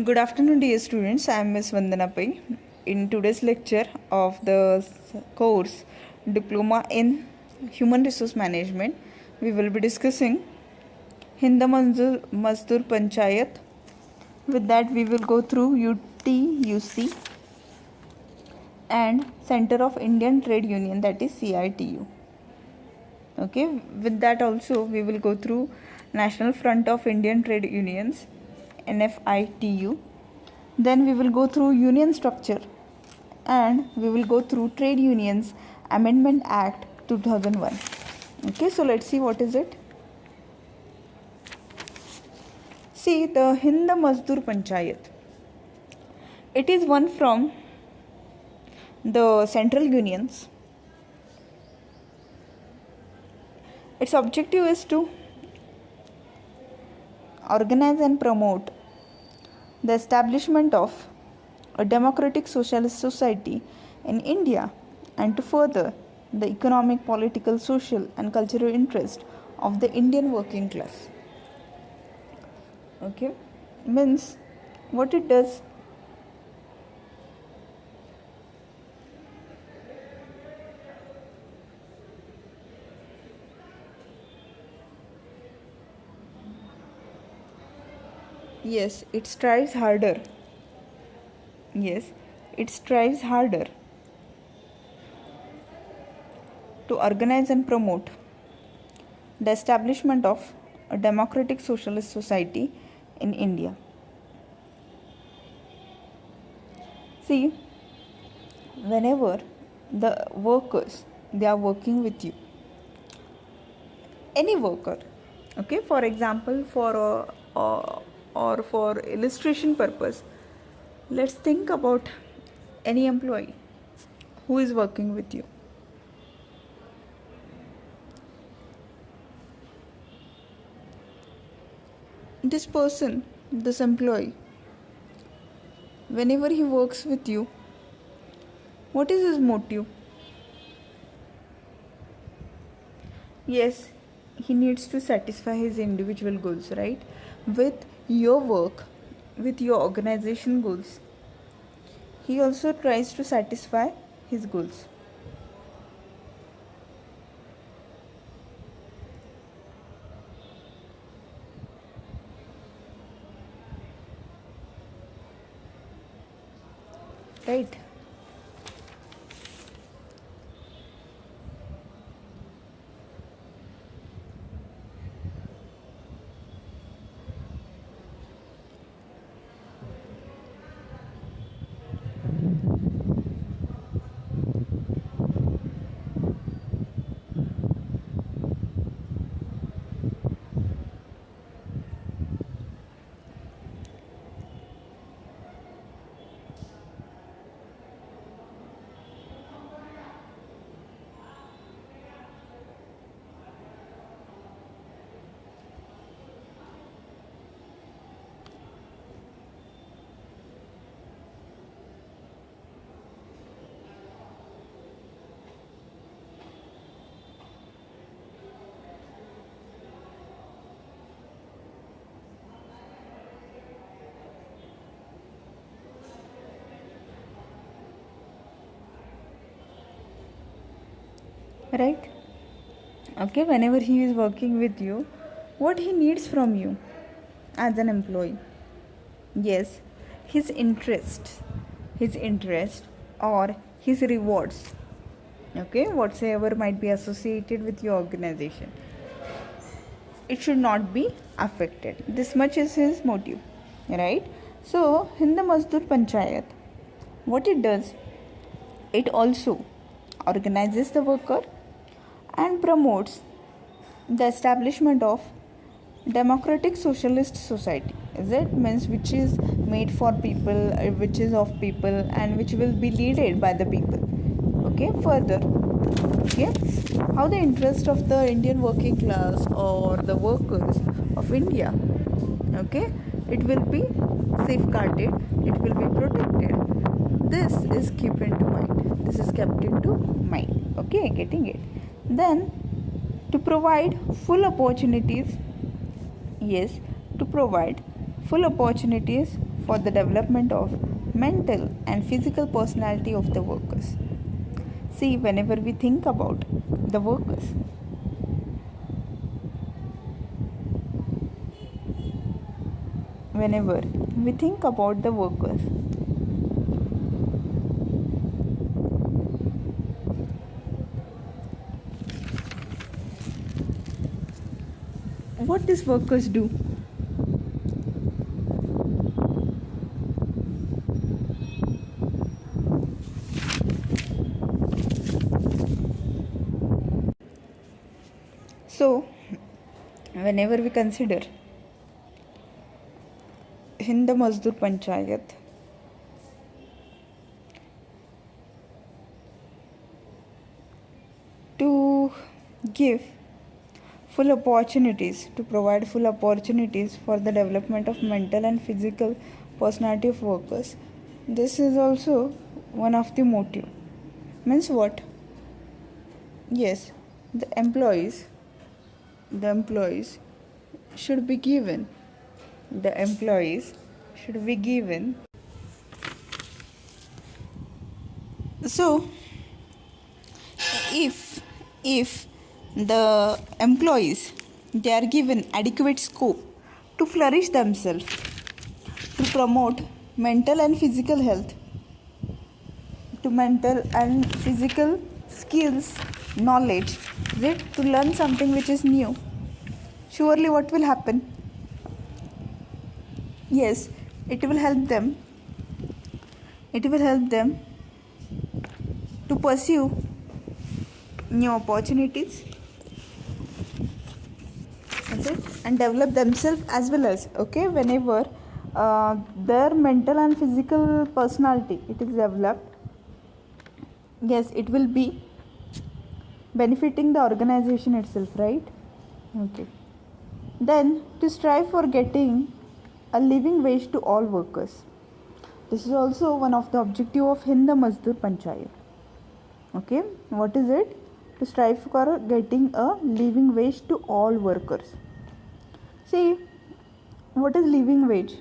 Good afternoon, dear students. I am Ms. Vandana Pai. In today's lecture of the course Diploma in Human Resource Management, we will be discussing Hind Majdoor Panchayat. With that, we will go through UTUC and Center of Indian Trade Union, that is CITU. Okay, with that also we will go through National Front of Indian Trade Unions, NFITU. Then we will go through union structure and we will go through Trade Unions Amendment Act 2001. Okay, so let's see what is it. See, the Hind Majdoor Panchayat. It is one from the central unions. Its objective is to organize and promote the establishment of a democratic socialist society in India and to further the economic, political, social and cultural interest of the Indian working class. Okay, means what it does. Yes, it strives harder. Yes, it strives harder to organize and promote the establishment of a democratic socialist society in India. See, whenever the workers, they are working with you, any worker, okay, for example, or for illustration purpose, let's think about any employee who is working with you. This person, this employee, whenever he works with you, what is his motive? Yes, he needs to satisfy his individual goals, right? With your work, with your organization goals, he also tries to satisfy his goals. Right? Right? Okay, whenever he is working with you, what he needs from you as an employee? Yes, his interest or his rewards, okay, whatsoever might be associated with your organization, it should not be affected. This much is his motive, right? So Hind Majdoor Panchayat, what it does, it also organizes the worker and promotes the establishment of democratic socialist society. Is it? Means which is made for people, which is of people and which will be led by the people. Okay, further, okay, how the interest of the Indian working class or the workers of India, okay, it will be safeguarded, it will be protected. This is kept into mind. Okay, getting it? Then to provide full opportunities, yes, to provide full opportunities for the development of mental and physical personality of the workers. See, whenever we think about the workers, whenever we think about the workers, what these workers do? So, whenever we consider Hind Majdoor Panchayat, to give full opportunities, to provide full opportunities for the development of mental and physical personality of workers, this is also one of the motive. Means what? Yes, the employees should be given so if the employees, they are given adequate scope to flourish themselves, to promote mental and physical health, to mental and physical skills, knowledge, is to learn something which is new, surely what will happen? Yes, it will help them to pursue new opportunities, and develop themselves as well as, whenever their mental and physical personality it is developed, yes, it will be benefiting the organization itself, right? Then to strive for getting a living wage to all workers, this is also one of the objective of Hind Majdoor Panchayat. What is it? To strive for getting a living wage to all workers. See, what is living wage?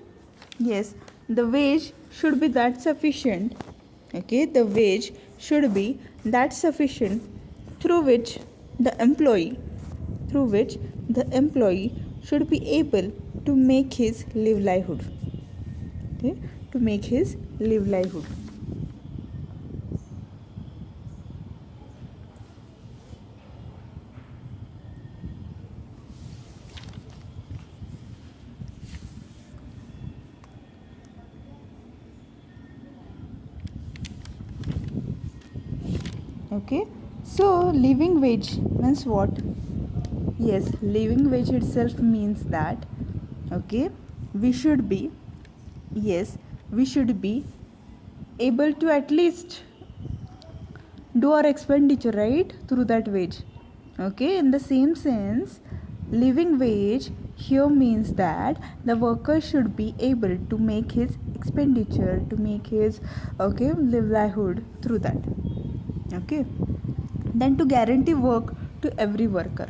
Yes, the wage should be that sufficient. The wage should be that sufficient through which the employee should be able to make his livelihood. To make his livelihood. So living wage means what? Yes, living wage itself means that we should be able to at least do our expenditure, right, through that wage. In the same sense, living wage here means that the worker should be able to make his expenditure, to make his livelihood through that. Then to guarantee work to every worker.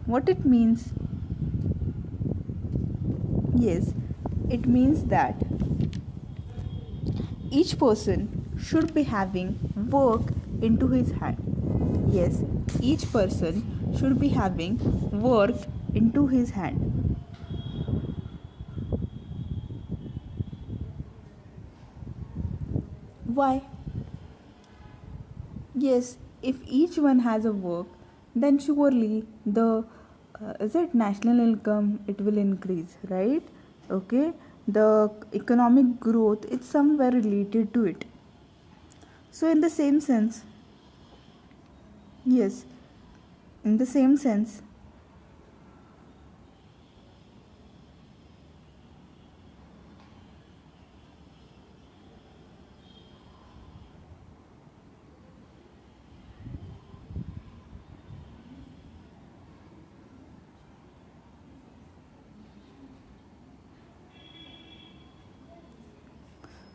What it means? Yes, it means that each person should be having work into his hand. Yes, each person should be having work into his hand. Why? Yes, if each one has a work, then surely the national income, it will increase, right? The economic growth is somewhere related to it. So in the same sense,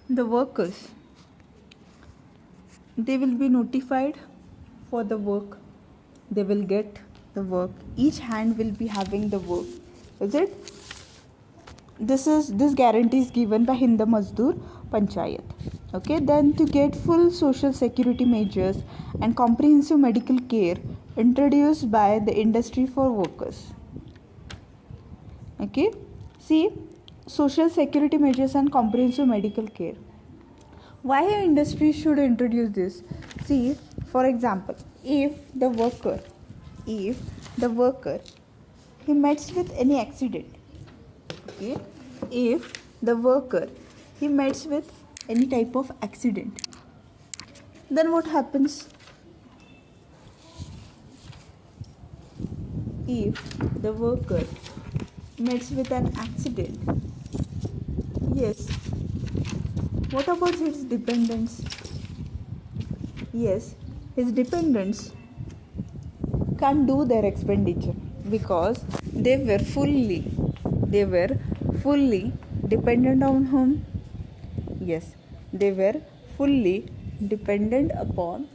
the workers, they will be notified for the work, they will get the work, each hand will be having the work, this guarantee is given by Hind Majdoor Panchayat. Okay, then to get full social security measures and comprehensive medical care introduced by the industry for workers. Okay, see, social security measures and comprehensive medical care. Why a industry should introduce this? See, for example, if the worker he meets with any accident, okay, if the worker he meets with any type of accident, then what happens? If the worker meets with an accident, yes, what about his dependents? Yes, his dependents can't do their expenditure because they were fully dependent on whom? Yes, they were fully dependent upon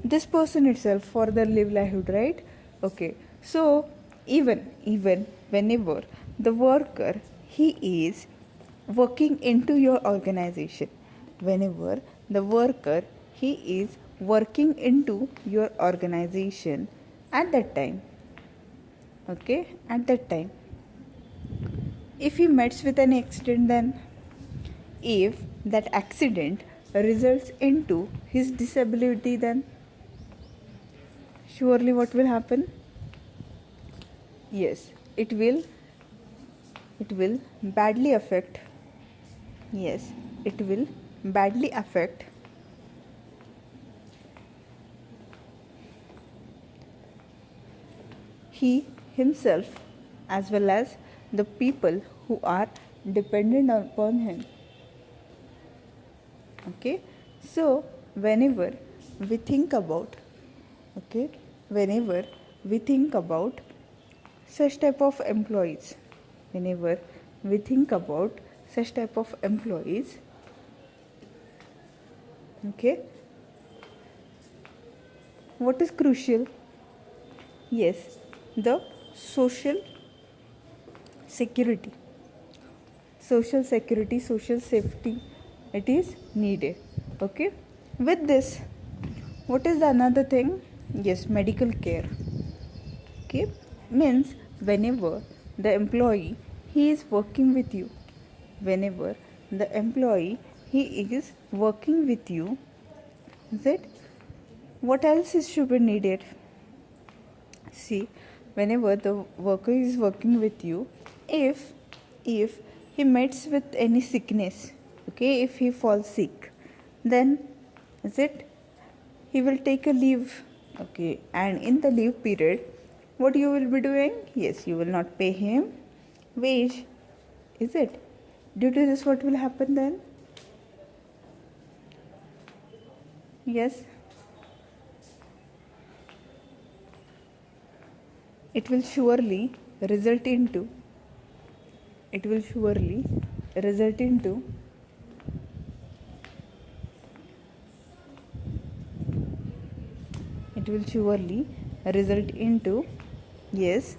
this person itself for their livelihood, right? Okay, so even whenever the worker he is working into your organization, whenever the worker he is working into your organization, at that time, okay, at that time, if he meets with an accident, then if that accident results into his disability, then surely what will happen? Yes, it will badly affect, yes, it will badly affect he himself as well as the people who are dependent upon him. Okay, so whenever we think about, okay, whenever we think about such type of employees, whenever we think about such type of employees, okay, what is crucial? Yes, the social security, social safety, it is needed. Okay, with this, what is the another thing? Yes, medical care. Okay, means whenever the employee he is working with you, whenever the employee he is working with you, is it, what else is should be needed? See, whenever the worker is working with you, if he meets with any sickness, okay, if he falls sick, then is it, he will take a leave, okay, and in the leave period, what you will be doing? Yes, you will not pay him wage, is it? Due to this, what will happen then? Yes, it will surely result into it will surely result into yes,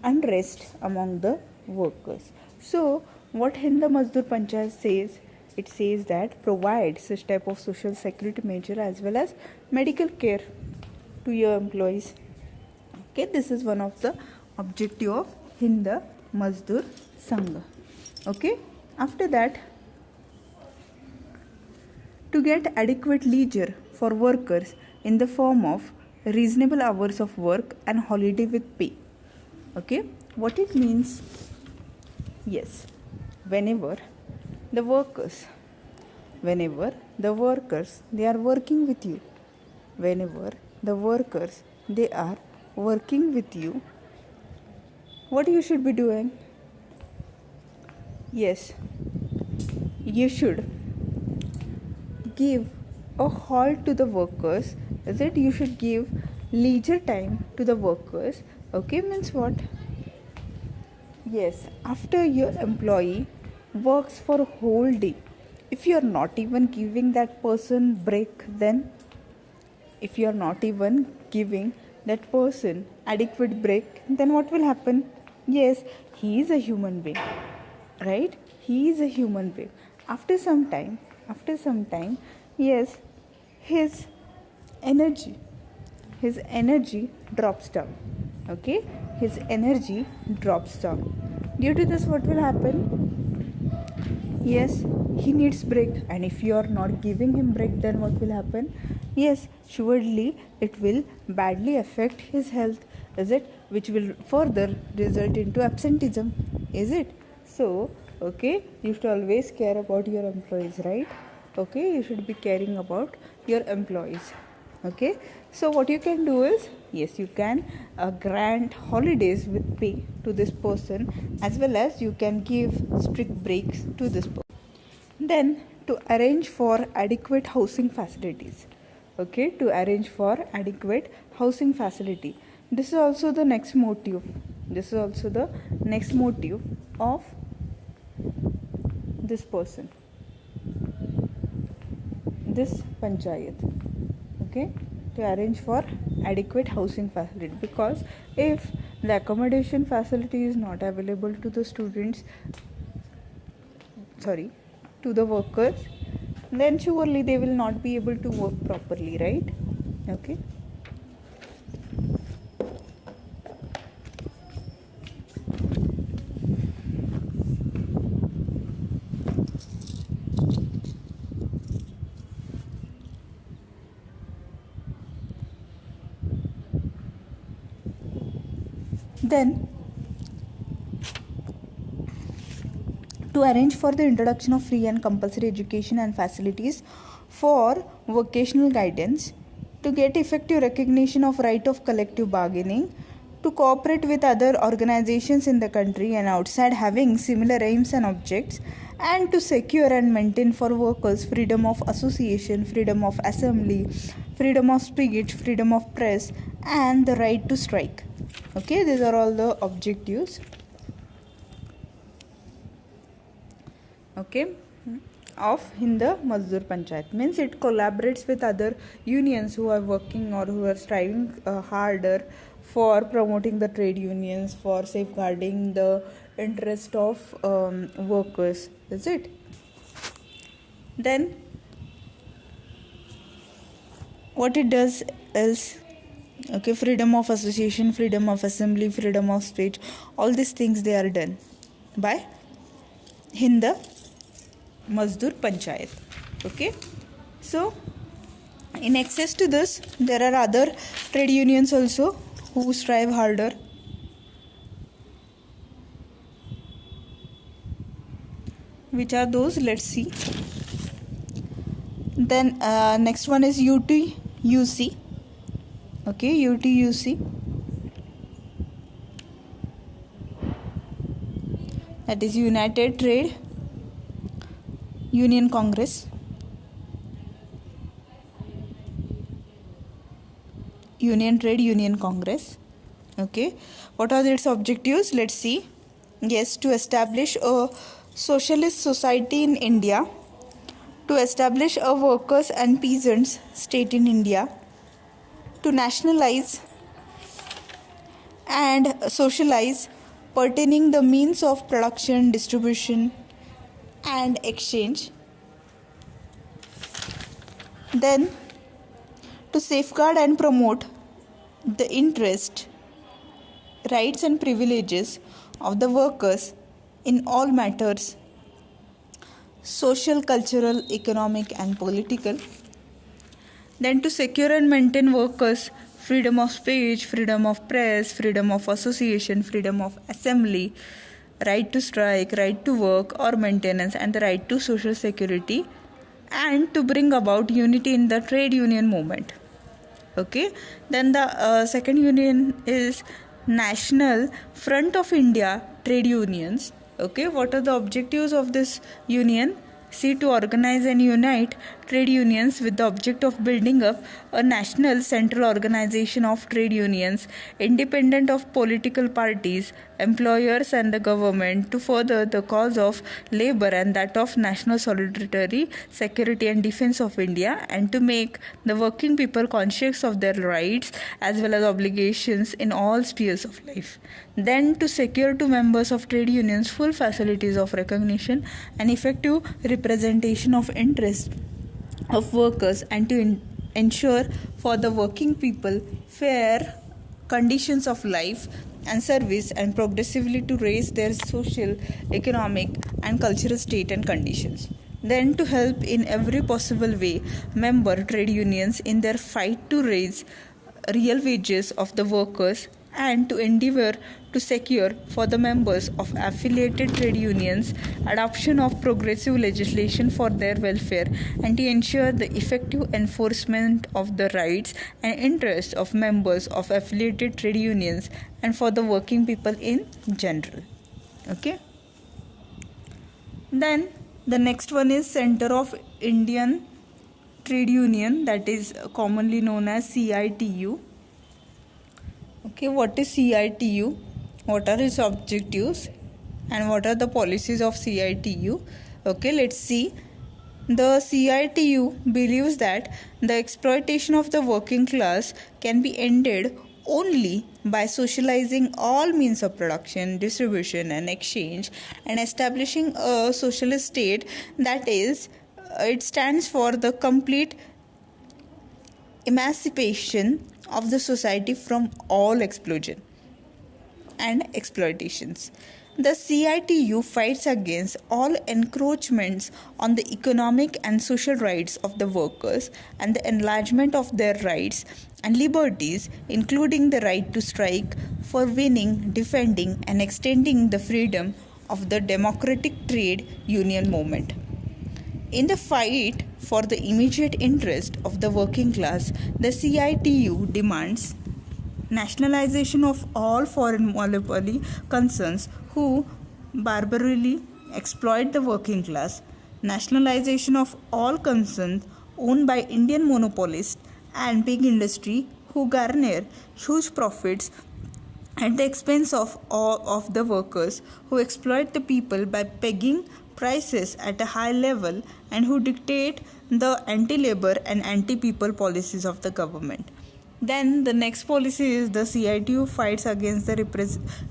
unrest among the workers. So what Hind Majdoor Panchayat says, it says that provide such type of social security measure as well as medical care to your employees. Okay, this is one of the objective of Hind Majdoor Sangh. Okay, after that, to get adequate leisure for workers in the form of reasonable hours of work and holiday with pay. Okay, what it means? Yes, whenever the workers they are working with you, whenever the workers they are working with you, what you should be doing? Yes, you should give a halt to the workers, is it? You should give leisure time to the workers. Okay, means what? Yes, after your employee works for a whole day, if you are not even giving that person break, then if you are not even giving that person adequate break, then what will happen? Yes, he is a human being, right? He is a human being. After some time, yes, his energy drops down. Okay, his energy drops down. Due to this, what will happen? Yes, he needs break, and if you are not giving him break, then what will happen? Yes, surely it will badly affect his health, is it? Which will further result into absenteeism, is it? So, okay, you should always care about your employees, right? Okay, you should be caring about your employees. Okay, so what you can do is, yes, you can grant holidays with pay to this person, as well as you can give strict breaks to this person. Then to arrange for adequate housing facilities. Okay, to arrange for adequate housing facility. This is also the next motive. Of this person, this Panchayat. Okay, to arrange for adequate housing facility, because if the accommodation facility is not available to the to the workers, then surely they will not be able to work properly, right? Okay. Then, to arrange for the introduction of free and compulsory education and facilities for vocational guidance, to get effective recognition of right of collective bargaining, to cooperate with other organizations in the country and outside having similar aims and objects, and to secure and maintain for workers freedom of association, freedom of assembly, freedom of speech, freedom of press, and the right to strike. Okay, these are all the objectives. Okay, of Hind Majdoor Panchayat, means it collaborates with other unions who are working or who are striving harder for promoting the trade unions, for safeguarding the interest of workers, is it? Then what it does is, okay, freedom of association, freedom of assembly, freedom of speech, all these things they are done by Hind Majdoor Panchayat. Okay, so in excess to this, there are other trade unions also who strive harder. Which are those? Let's see. Then next one is UTUC. Okay, UTUC, that is United Trade Union Congress. Union Trade Union Congress. Okay, what are its objectives? Let's see. Yes, to establish a socialist society in India, to establish a workers and peasants state in India, to nationalize and socialize pertaining the means of production, distribution and exchange. Then to safeguard and promote the interest, rights and privileges of the workers in all matters, social, cultural, economic and political. Then to secure and maintain workers freedom of speech, freedom of press, freedom of association, freedom of assembly, right to strike, right to work or maintenance, and the right to social security, and to bring about unity in the trade union movement. Okay, then the second union is National Front of India Trade Unions. Okay, what are the objectives of this union? See, to organize and unite trade unions with the object of building up a national central organization of trade unions independent of political parties, employers and the government to further the cause of labor and that of national solidarity, security and defense of India, and to make the working people conscious of their rights as well as obligations in all spheres of life. Then to secure to members of trade unions full facilities of recognition and effective representation of interest of workers, and to ensure for the working people fair conditions of life and service, and progressively to raise their social, economic and cultural state and conditions. Then to help in every possible way member trade unions in their fight to raise real wages of the workers, and to endeavor to secure for the members of affiliated trade unions adoption of progressive legislation for their welfare, and to ensure the effective enforcement of the rights and interests of members of affiliated trade unions and for the working people in general. Okay. Then the next one is Center of Indian Trade Union, that is commonly known as CITU. Okay, what is CITU? What are its objectives and what are the policies of CITU? Okay, let's see. The CITU believes that the exploitation of the working class can be ended only by socializing all means of production, distribution and exchange, and establishing a socialist state, that is, it stands for the complete emancipation of the society from all explosion and exploitations. The CITU fights against all encroachments on the economic and social rights of the workers and the enlargement of their rights and liberties, including the right to strike, for winning, defending, and extending the freedom of the democratic trade union movement. In the fight for the immediate interest of the working class, the CITU demands nationalization of all foreign monopoly concerns who barbarally exploit the working class, nationalization of all concerns owned by Indian monopolists and big industry who garner huge profits at the expense of all of the workers, who exploit the people by pegging prices at a high level and who dictate the anti-labor and anti-people policies of the government. Then the next policy is the CITU fights against the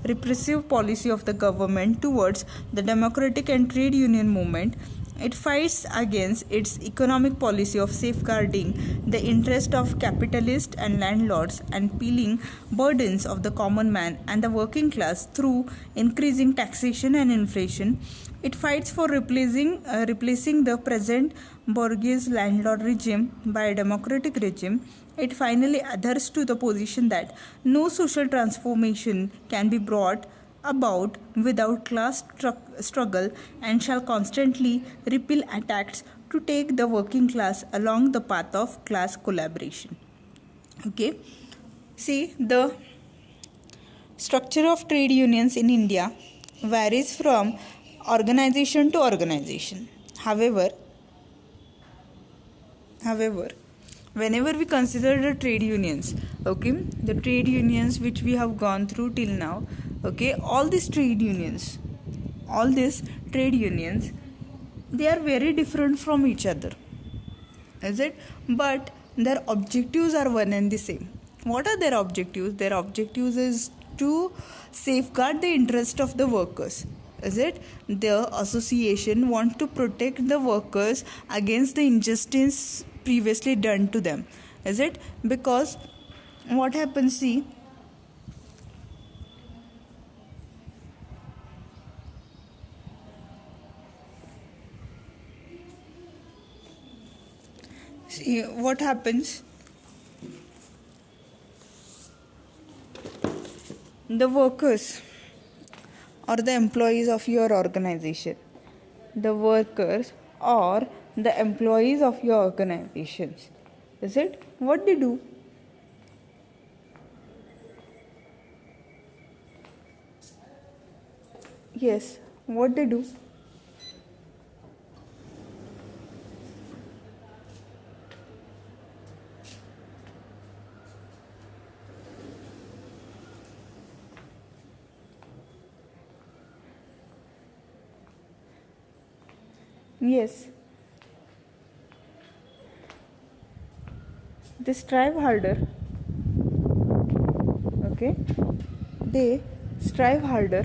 repressive policy of the government towards the democratic and trade union movement. It fights against its economic policy of safeguarding the interest of capitalists and landlords and peeling burdens of the common man and the working class through increasing taxation and inflation. It fights for replacing the present bourgeois landlord regime by a democratic regime. It finally adheres to the position that no social transformation can be brought about without class struggle and shall constantly repel attacks to take the working class along the path of class collaboration. Okay, see, the structure of trade unions in India varies from organization to organization. However, whenever we consider the trade unions, okay, the trade unions which we have gone through till now, okay, all these trade unions, they are very different from each other, is it? But their objectives are one and the same. What are their objectives? Their objectives is to safeguard the interest of the workers, is it? The association wants to protect the workers against the injustice previously done to them, is it? Because what happens, see, what happens, the workers or the employees of your organization, the workers or the employees of your organizations, is it? What they do? Yes, what they do? Yes, they strive harder. Okay, they strive harder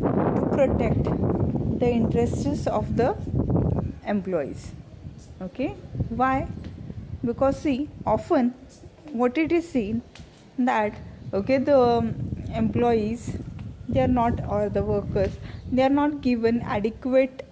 to protect the interests of the employees. Okay, why? Because see, often what it is seen that okay, the employees, they are not, or the workers, they are not given adequate,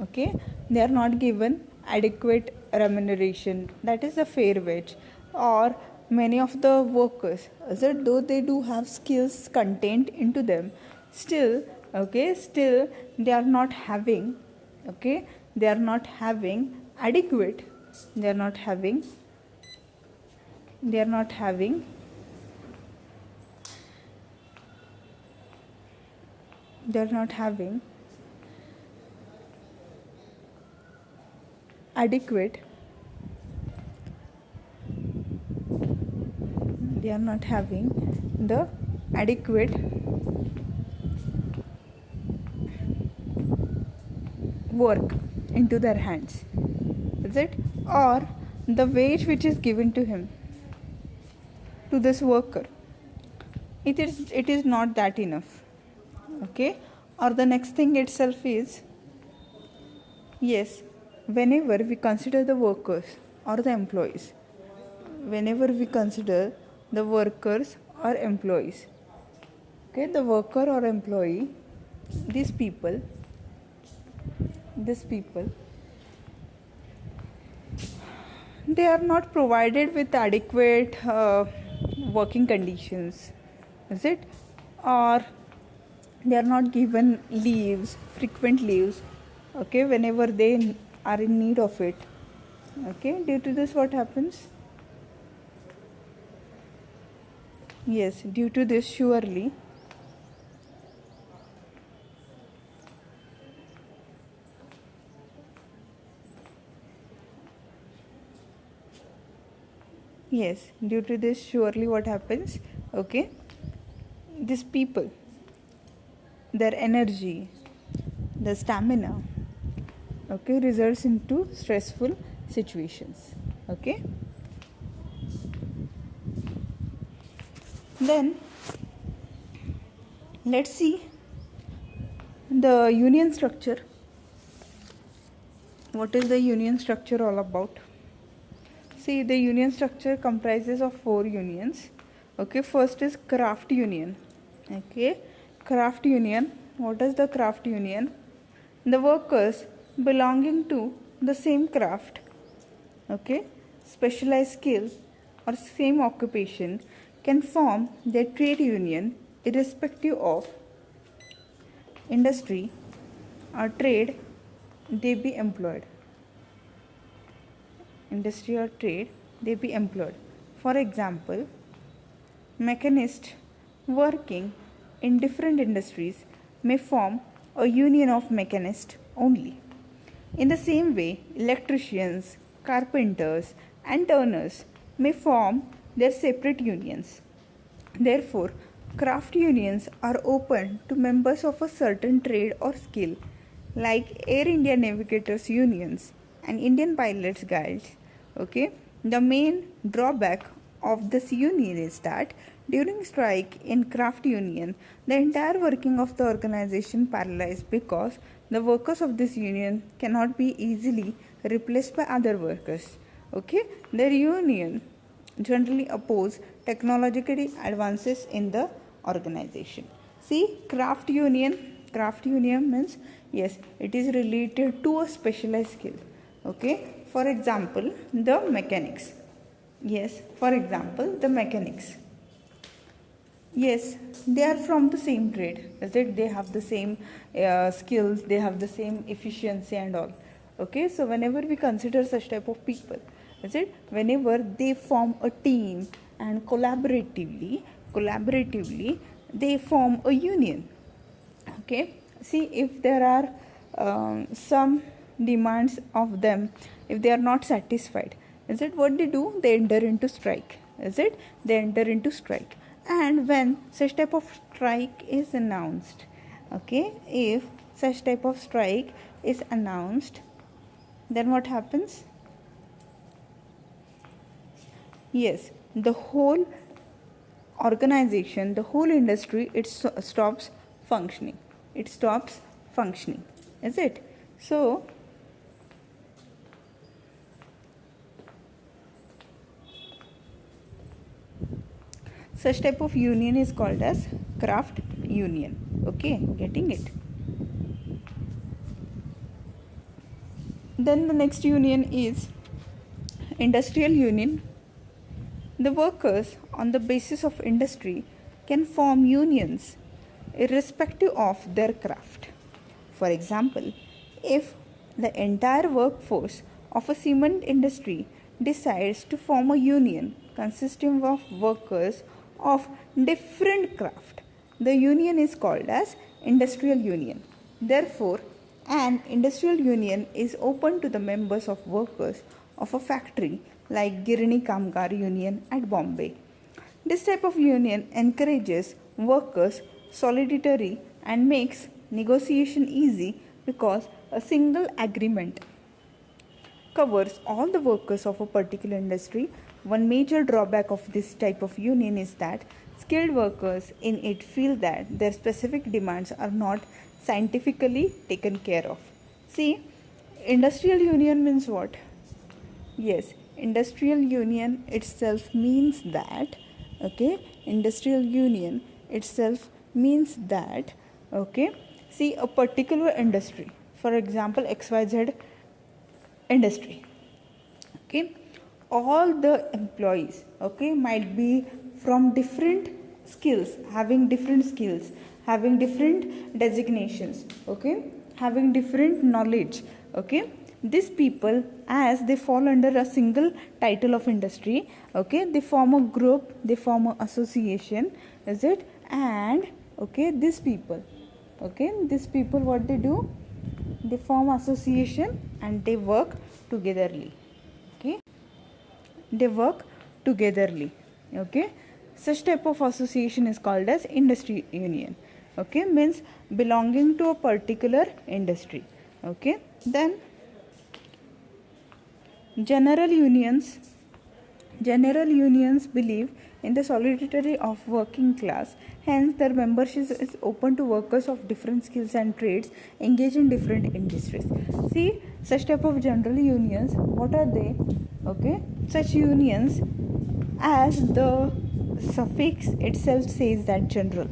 okay, they are not given adequate remuneration, that is a fair wage. Or many of the workers, as though they do have skills contained into them, still, okay, still they are not having, okay, they are not having adequate, they are not having, they are not having they are not having adequate, they are not having the adequate work into their hands, is it? Or the wage which is given to him, to this worker, it is not that enough, okay? Or the next thing itself is, yes, whenever we consider the workers or the employees, whenever we consider the workers or employees, okay, the worker or employee, these people, they are not provided with adequate working conditions, is it? Or they are not given leaves, frequent leaves, okay, whenever they are in need of it. Okay, due to this, what happens? Yes, due to this, surely yes, due to this, surely what happens? Okay, these people, their energy, the stamina, okay, results into stressful situations. Okay, then let's see the union structure. What is the union structure all about? See, the union structure comprises of 4 unions. Okay, first is craft union. Okay, craft union. What is the craft union? The workers belonging to the same craft, okay, specialized skill or same occupation can form their trade union irrespective of industry or trade they be employed. Industry or trade they be employed. For example, mechanists working in different industries may form a union of mechanists only. In the same way, electricians, carpenters, and turners may form their separate unions. Therefore, craft unions are open to members of a certain trade or skill, like Air India Navigators Unions and Indian Pilots Guilds. Okay, the main drawback of this union is that during strike in craft union, the entire working of the organization paralyzed because the workers of this union cannot be easily replaced by other workers. Okay, their union generally oppose technological advances in the organization. See, craft union means, yes, it is related to a specialized skill. Okay, for example, the mechanics. Yes, for example, the mechanics. Yes, they are from the same trade, is it? They have the same skills, they have the same efficiency and all. Okay, so whenever we consider such type of people, is it? Whenever they form a team and collaboratively, they form a union. Okay, see, if there are some demands of them, if they are not satisfied, is it, what they do? They enter into strike, is it? They enter into strike. And when such type of strike is announced, Okay, if such type of strike is announced, then what happens? Yes, the whole organization, the whole industry, it stops functioning. It stops functioning, is it? So such type of union is called as craft union. Okay, getting it? Then the next union is industrial union. The workers on the basis of industry can form unions irrespective of their craft. For example, if the entire workforce of a cement industry decides to form a union consisting of workers of different craft, the union is called as industrial union. Therefore, an industrial union is open to the members of workers of a factory like Girni Kamgar Union at Bombay. This type of union encourages workers' solidarity and makes negotiation easy because a single agreement covers all the workers of a particular industry. One major drawback of this type of union is that skilled workers in it feel that their specific demands are not scientifically taken care of. See, industrial union means what? Yes, industrial union itself means that, okay, industrial union itself means that, okay, see a particular industry, for example XYZ industry, okay, all the employees, okay, might be from different skills, having different designations, okay, having different knowledge, okay. These people, as they fall under a single title of industry, okay, they form a group, they form an association, is it? And okay, these people what they do, they form association and they work togetherly, okay, they work togetherly, okay. Such type of association is called as industry union, okay, means belonging to a particular industry, okay. Then general unions believe in the solidarity of working class, hence their membership is open to workers of different skills and trades engaged in different industries. See, such type of general unions, what are they? Okay, such unions, as the suffix itself says that general,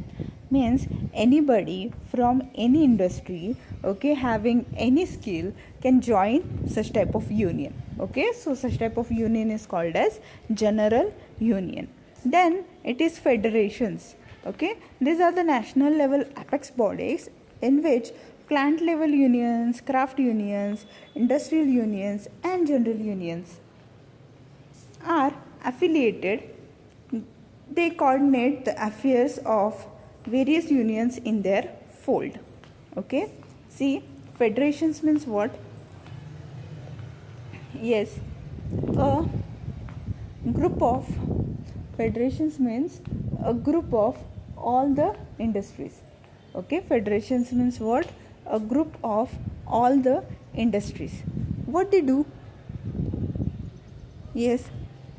means anybody from any industry, okay, having any skill can join such type of union, okay. So such type of union is called as general union. Then it is federations, okay. These are the national level apex bodies in which plant level unions, craft unions, industrial unions and general unions are affiliated. They coordinate the affairs of various unions in their fold, okay. See, federations means what? Yes, a group of federations means a group of all the industries, okay. Federations means what? A group of all the industries. What they do? Yes,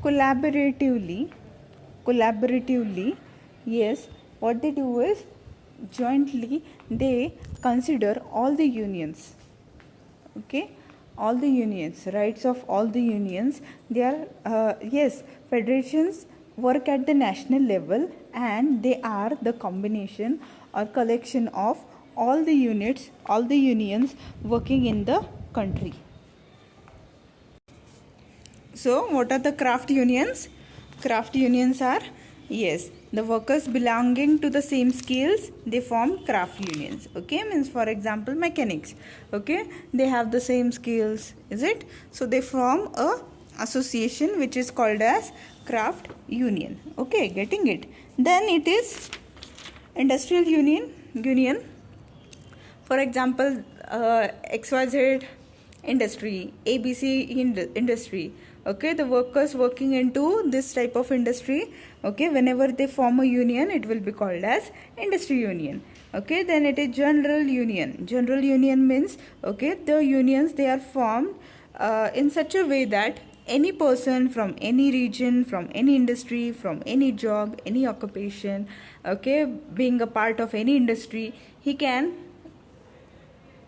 collaboratively, yes, what they do is jointly they consider all the unions, okay, all the unions, rights of all the unions. They are yes, federations work at the national level and they are the combination or collection of all the units, all the unions working in the country. So what are the craft unions? Craft unions are, yes, the workers belonging to the same skills, they form craft unions, okay. Means for example mechanics, okay, they have the same skills, is it? So they form a association which is called as craft union, okay, getting it? Then it is industrial union. For example, XYZ industry, ABC industry, okay, the workers working into this type of industry, okay, whenever they form a union, it will be called as industry union. Okay, then it is general union. General union means, okay, the unions, they are formed in such a way that any person from any region, from any industry, from any job, any occupation, okay, being a part of any industry, he can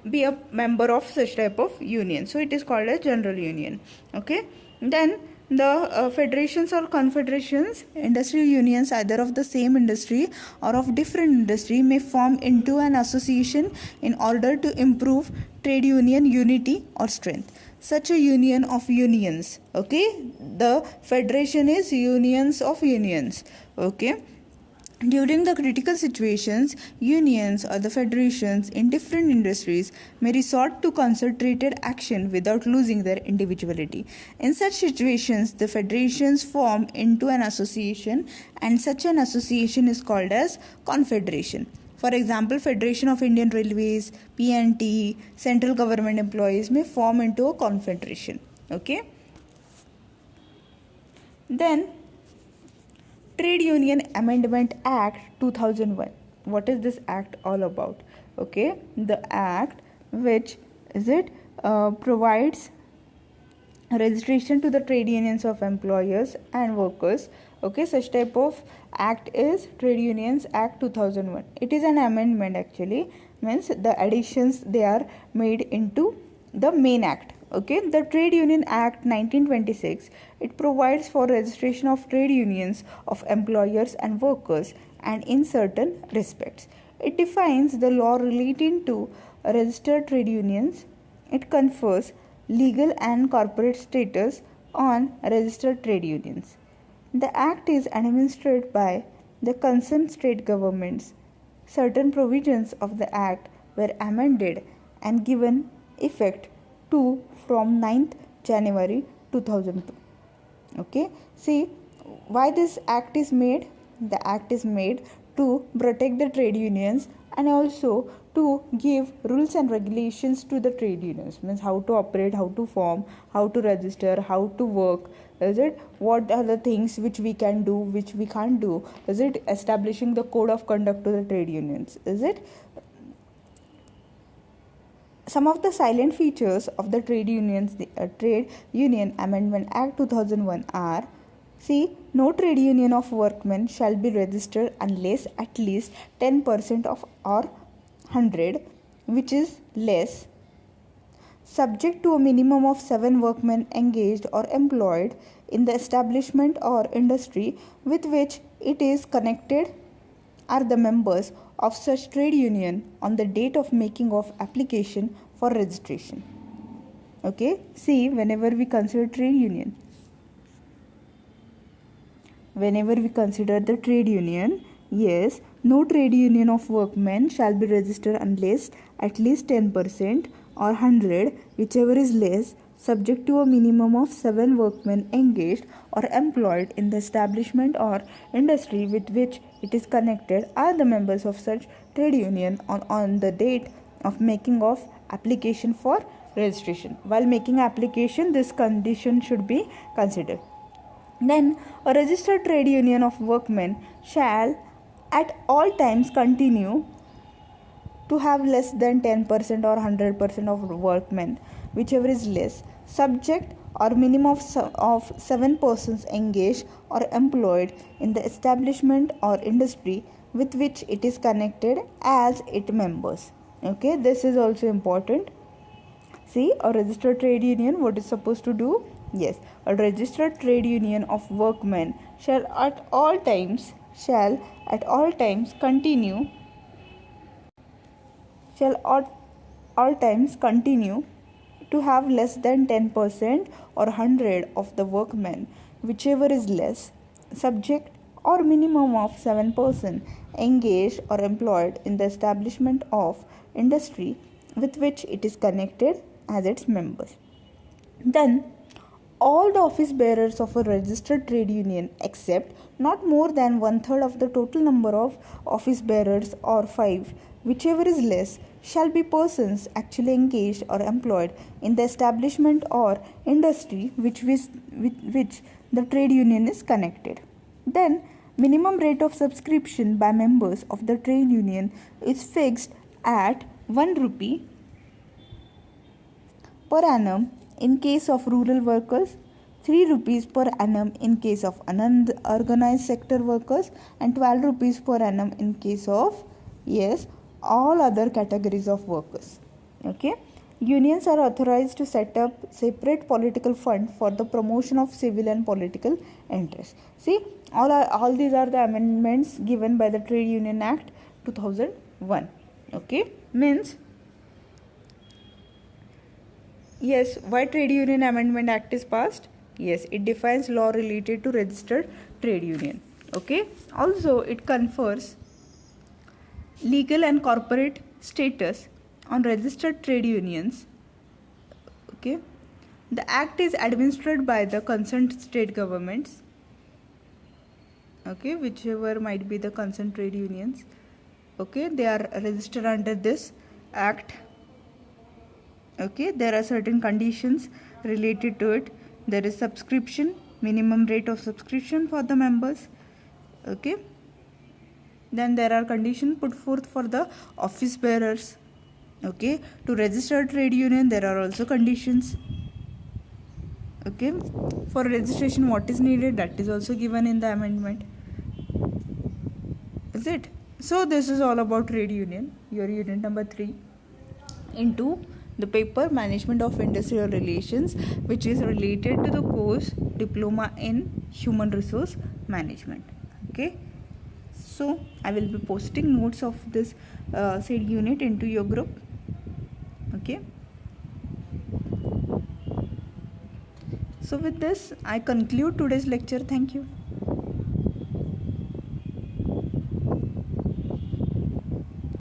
be a member of such type of union. So it is called a general union. Okay, then the federations or confederations, industrial unions either of the same industry or of different industry, may form into an association in order to improve trade union unity or strength. Such a union of unions, okay, the federation is unions of unions. Okay, during the critical situations, unions or the federations in different industries may resort to concentrated action without losing their individuality. In such situations, the federations form into an association, and such an association is called as confederation. For example, Federation of Indian Railways, PNT, central government employees may form into a confederation. Okay. Then Trade Union Amendment Act 2001. What is this act all about? Okay, the act which is it provides registration to the trade unions of employers and workers. Okay, such type of act is Trade Unions Act 2001. It is an amendment, actually means the additions they are made into the main act. Okay, the Trade Union Act 1926, it provides for registration of trade unions of employers and workers, and in certain respects it defines the law relating to registered trade unions. It confers legal and corporate status on registered trade unions. The act is administered by the concerned state governments. Certain provisions of the act were amended and given effect to from 9th January 2002. Okay, see why this act is made. The act is made to protect the trade unions and also to give rules and regulations to the trade unions, means how to operate, how to form, how to register, how to work. Is it what are the things which we can do, which we can't do? Is it establishing the code of conduct to the trade unions? Is it some of the silent features of the Trade Union Amendment Act 2001 are: see, no trade union of workmen shall be registered unless at least 10% of or 100, which is less, subject to a minimum of 7 workmen engaged or employed in the establishment or industry with which it is connected, are the members of such trade union on the date of making of application for registration. Okay, see, whenever we consider trade union, whenever we consider the trade union, yes, no trade union of workmen shall be registered unless at least 10% or 100, whichever is less, subject to a minimum of 7 workmen engaged or employed in the establishment or industry with which it is connected, are the members of such trade union on the date of making of application for registration. While making application, this condition should be considered. Then a registered trade union of workmen shall at all times continue to have less than 10% or 100% of workmen, whichever is less, subject or minimum of 7 persons engaged or employed in the establishment or industry with which it is connected as its members. Okay, this is also important. See, a registered trade union, what is supposed to do? Yes, a registered trade union of workmen shall at all times continue to have less than 10% or 100 of the workmen, whichever is less, subject or minimum of 7 persons engaged or employed in the establishment of industry with which it is connected as its members. Then all the office bearers of a registered trade union, except not more than 1/3 of the total number of office bearers or 5, whichever is less, shall be persons actually engaged or employed in the establishment or industry with which the trade union is connected. Then Minimum rate of subscription by members of the trade union is fixed at 1 rupee per annum in case of rural workers, 3 rupees per annum in case of unorganized sector workers, and 12 rupees per annum in case of all other categories of workers. Okay. Unions are authorized to set up separate political fund for the promotion of civil and political interests. See, all these are the amendments given by the Trade Union Act 2001. Okay, means yes, why Trade Union Amendment Act is passed? Yes, it defines law related to registered trade union. Okay, also it confers legal and corporate status on registered trade unions. Okay, the act is administered by the concerned state governments. Okay, whichever might be the concerned trade unions. Okay, they are registered under this act. Okay, there are certain conditions related to it. There is subscription, minimum rate of subscription for the members. Okay, then there are conditions put forth for the office bearers. Okay, to register trade union there are also conditions. Okay, for registration what is needed, that is also given in the amendment. Is it? So this is all about trade union, your unit number 3 into the paper Management of Industrial Relations, which is related to the course Diploma in Human Resource Management. Okay, so I will be posting notes of this said unit into your group. Okay, so with this I conclude today's lecture. Thank you.